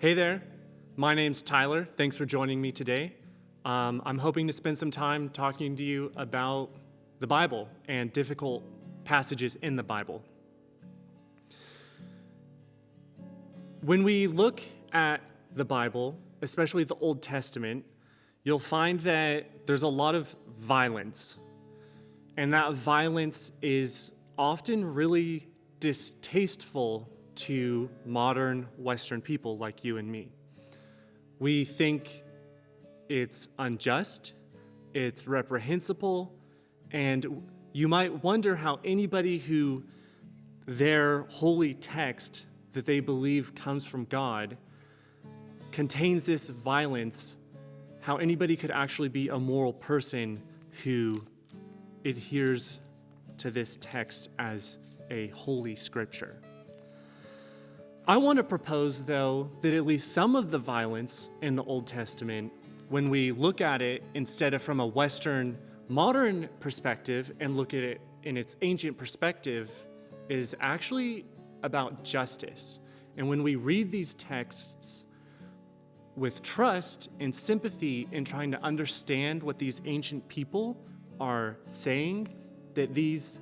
Hey there, my name's Tyler. Thanks for joining me today. I'm hoping to spend some time talking to you about the Bible and difficult passages in the Bible. When we look at the Bible, especially the Old Testament, you'll find that there's a lot of violence. And that violence is often really distasteful to modern Western people like you and me. We think it's unjust, it's reprehensible, and you might wonder how anybody who their holy text that they believe comes from God contains this violence, how anybody could actually be a moral person who adheres to this text as a holy scripture. I want to propose, though, that at least some of the violence in the Old Testament, when we look at it instead of from a Western modern perspective and look at it in its ancient perspective, is actually about justice. And when we read these texts with trust and sympathy in trying to understand what these ancient people are saying, that these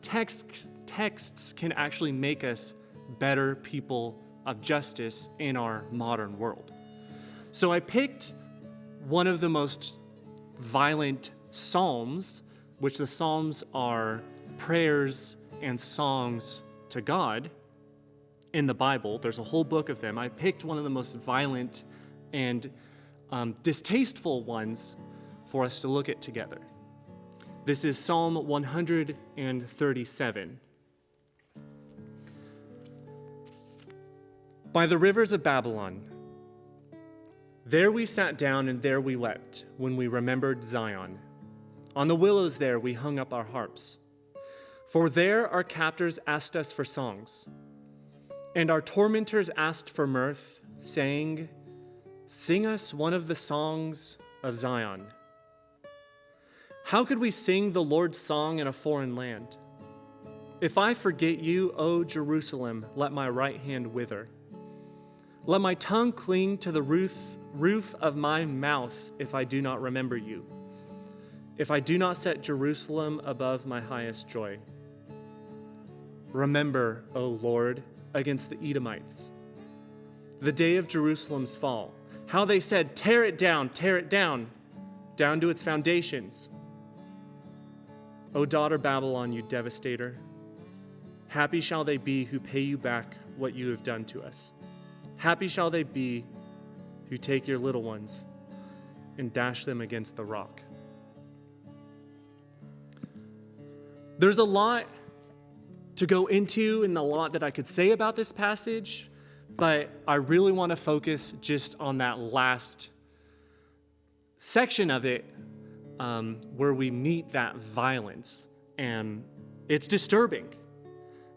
texts can actually make us better people of justice in our modern world. So I picked one of the most violent psalms, which the psalms are prayers and songs to God in the Bible. There's a whole book of them. I picked one of the most violent and distasteful ones for us to look at together. This is Psalm 137. By the rivers of Babylon, there we sat down and there we wept when we remembered Zion. On the willows there we hung up our harps. For there our captors asked us for songs, and our tormentors asked for mirth, saying, "Sing us one of the songs of Zion." How could we sing the Lord's song in a foreign land? If I forget you, O Jerusalem, let my right hand wither. Let my tongue cling to the roof of my mouth if I do not remember you, if I do not set Jerusalem above my highest joy. Remember, O Lord, against the Edomites, the day of Jerusalem's fall, how they said, tear it down to its foundations. O daughter Babylon, you devastator, happy shall they be who pay you back what you have done to us. Happy shall they be who take your little ones and dash them against the rock. There's a lot to go into and a lot that I could say about this passage, but I really want to focus just on that last section of it where we meet that violence, and it's disturbing.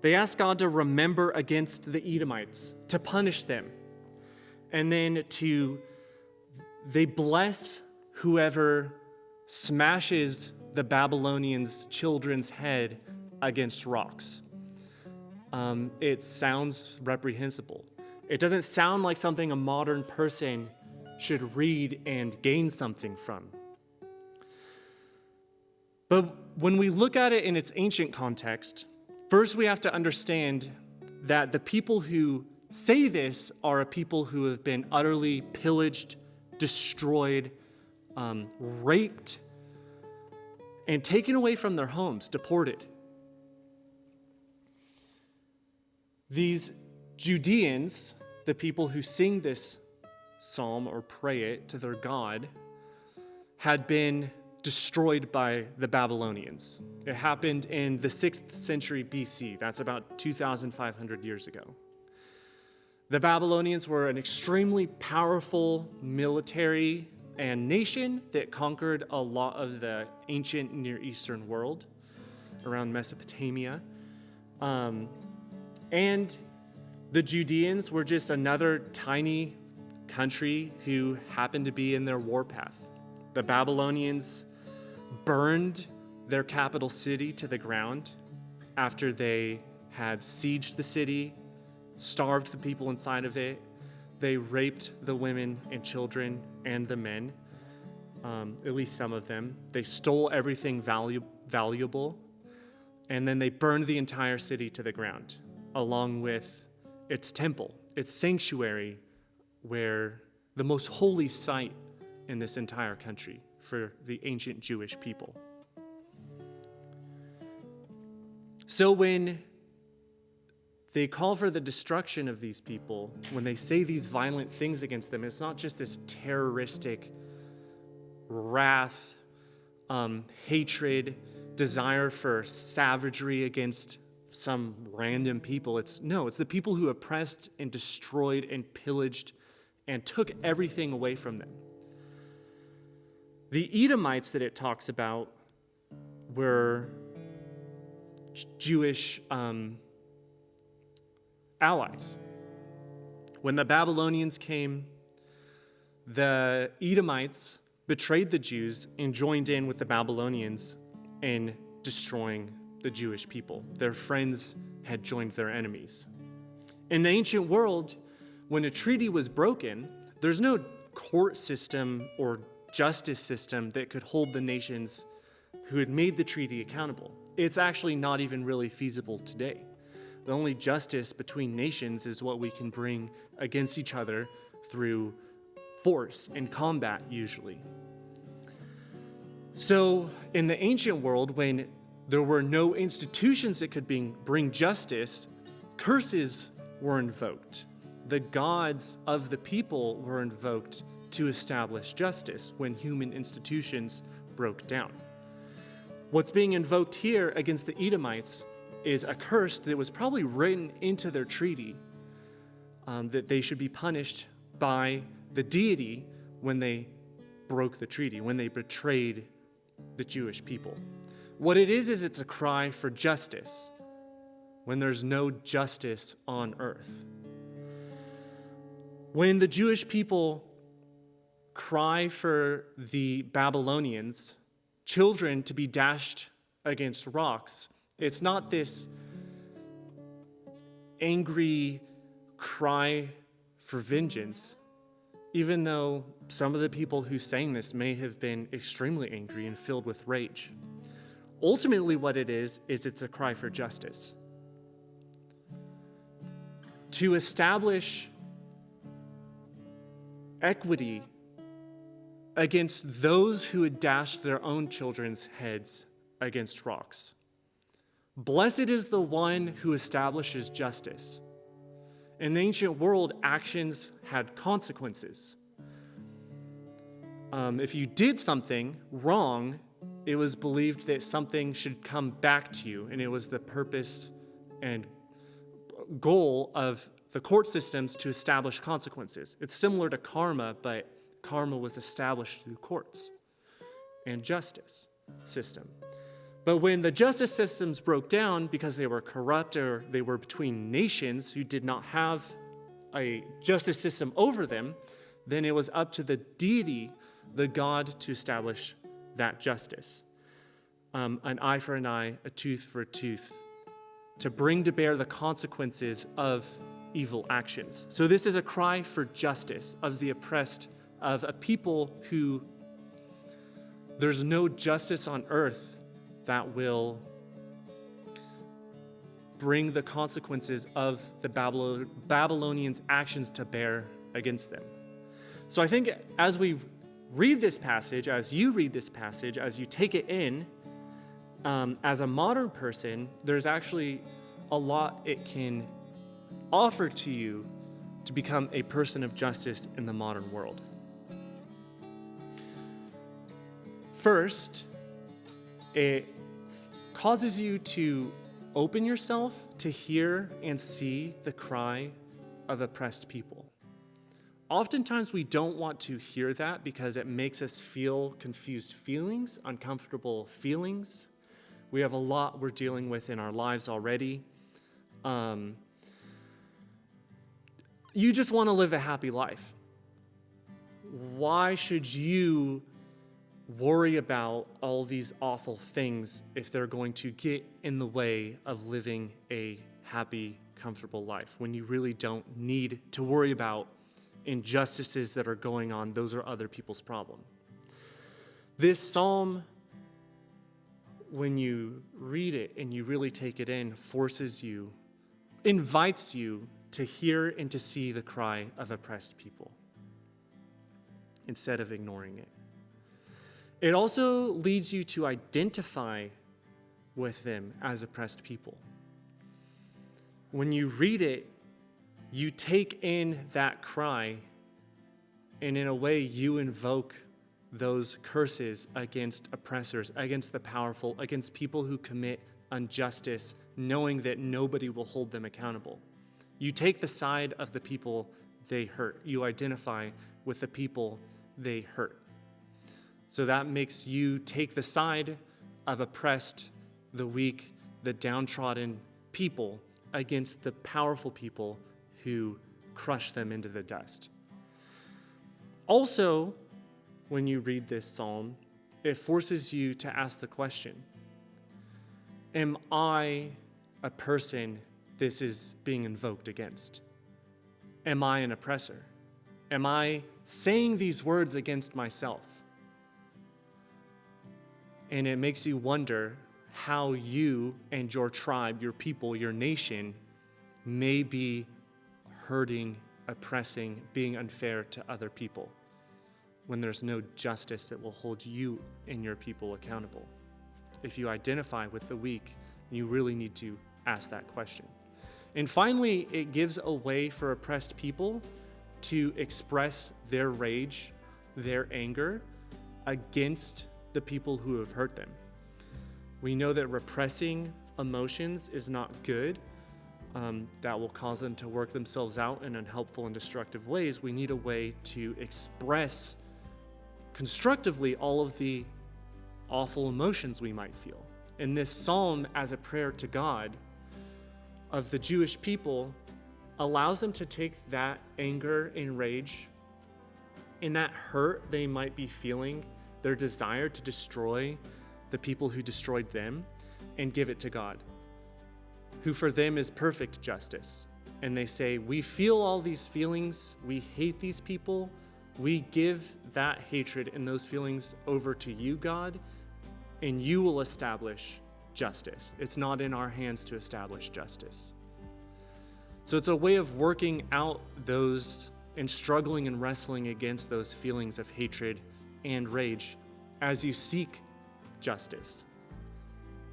They ask God to remember against the Edomites, to punish them, and then they bless whoever smashes the Babylonians' children's head against rocks. It sounds reprehensible. It doesn't sound like something a modern person should read and gain something from. But when we look at it in its ancient context, first we have to understand that the people who say this are a people who have been utterly pillaged, destroyed, raped, and taken away from their homes, deported. These Judeans, the people who sing this psalm or pray it to their God, had been destroyed by the Babylonians. It happened in the 6th century BC. That's about 2,500 years ago. The Babylonians were an extremely powerful military and nation that conquered a lot of the ancient Near Eastern world around Mesopotamia. And the Judeans were just another tiny country who happened to be in their warpath. The Babylonians burned their capital city to the ground after they had sieged the city, starved the people inside of it. They raped the women and children and the men, at least some of them. They stole everything valuable, and then they burned the entire city to the ground, along with its temple, its sanctuary, where the most holy site in this entire country for the ancient Jewish people. So when they call for the destruction of these people, when they say these violent things against them, it's not just this terroristic wrath, hatred, desire for savagery against some random people. It's the people who oppressed and destroyed and pillaged and took everything away from them. The Edomites that it talks about were Jewish allies. When the Babylonians came, the Edomites betrayed the Jews and joined in with the Babylonians in destroying the Jewish people. Their friends had joined their enemies. In the ancient world, when a treaty was broken, there's no court system or justice system that could hold the nations who had made the treaty accountable. It's actually not even really feasible today. The only justice between nations is what we can bring against each other through force and combat, usually. So in the ancient world, when there were no institutions that could bring justice, curses were invoked. The gods of the people were invoked to establish justice when human institutions broke down. What's being invoked here against the Edomites is a curse that was probably written into their treaty, that they should be punished by the deity when they broke the treaty, when they betrayed the Jewish people. What it is it's a cry for justice when there's no justice on earth. When the Jewish people cry for the Babylonians, children to be dashed against rocks, it's not this angry cry for vengeance, even though some of the people who sang this may have been extremely angry and filled with rage. Ultimately, what it is it's a cry for justice. To establish equity against those who had dashed their own children's heads against rocks. Blessed is the one who establishes justice. In the ancient world, actions had consequences. If you did something wrong, it was believed that something should come back to you, and it was the purpose and goal of the court systems to establish consequences. It's similar to karma, but karma was established through courts and justice system. But when the justice systems broke down because they were corrupt or they were between nations who did not have a justice system over them, then it was up to the deity, the God, to establish that justice. An eye for an eye, a tooth for a tooth, to bring to bear the consequences of evil actions. So this is a cry for justice of the oppressed, of a people who there's no justice on earth that will bring the consequences of the Babylonians' actions to bear against them. So I think as we read this passage, as you read this passage, as you take it in, as a modern person, there's actually a lot it can offer to you to become a person of justice in the modern world. First, it causes you to open yourself to hear and see the cry of oppressed people. Oftentimes we don't want to hear that because it makes us feel confused feelings, uncomfortable feelings. We have a lot we're dealing with in our lives already. You just want to live a happy life. Why should you worry about all these awful things if they're going to get in the way of living a happy, comfortable life when you really don't need to worry about injustices that are going on, those are other people's problem. This psalm, when you read it and you really take it in, invites you to hear and to see the cry of oppressed people instead of ignoring it. It also leads you to identify with them as oppressed people. When you read it, you take in that cry, and in a way you invoke those curses against oppressors, against the powerful, against people who commit injustice, knowing that nobody will hold them accountable. You take the side of the people they hurt. You identify with the people they hurt. So that makes you take the side of oppressed, the weak, the downtrodden people against the powerful people who crush them into the dust. Also, when you read this psalm, it forces you to ask the question, am I a person this is being invoked against? Am I an oppressor? Am I saying these words against myself? And it makes you wonder how you and your tribe, your people, your nation may be hurting, oppressing, being unfair to other people when there's no justice that will hold you and your people accountable. If you identify with the weak, you really need to ask that question. And finally, it gives a way for oppressed people to express their rage, their anger against the people who have hurt them. We know that repressing emotions is not good. That will cause them to work themselves out in unhelpful and destructive ways. We need a way to express constructively all of the awful emotions we might feel. And this psalm, as a prayer to God of the Jewish people, allows them to take that anger and rage and that hurt they might be feeling, their desire to destroy the people who destroyed them, and give it to God, who for them is perfect justice. And they say, we feel all these feelings, we hate these people, we give that hatred and those feelings over to you, God, and you will establish justice. It's not in our hands to establish justice. So it's a way of working out those and struggling and wrestling against those feelings of hatred and rage as you seek justice,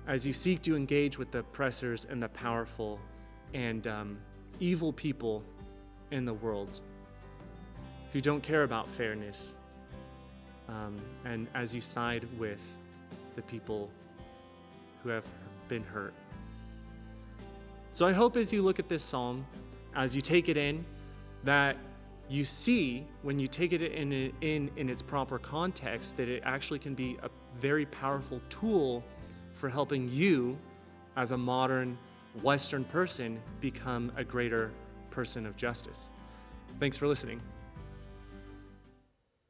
as you seek to engage with the oppressors and the powerful and evil people in the world who don't care about fairness, and as you side with the people who have been hurt. So I hope as you look at this psalm, as you take it in, that you see, when you take it in its proper context, that it actually can be a very powerful tool for helping you, as a modern Western person, become a greater person of justice. Thanks for listening.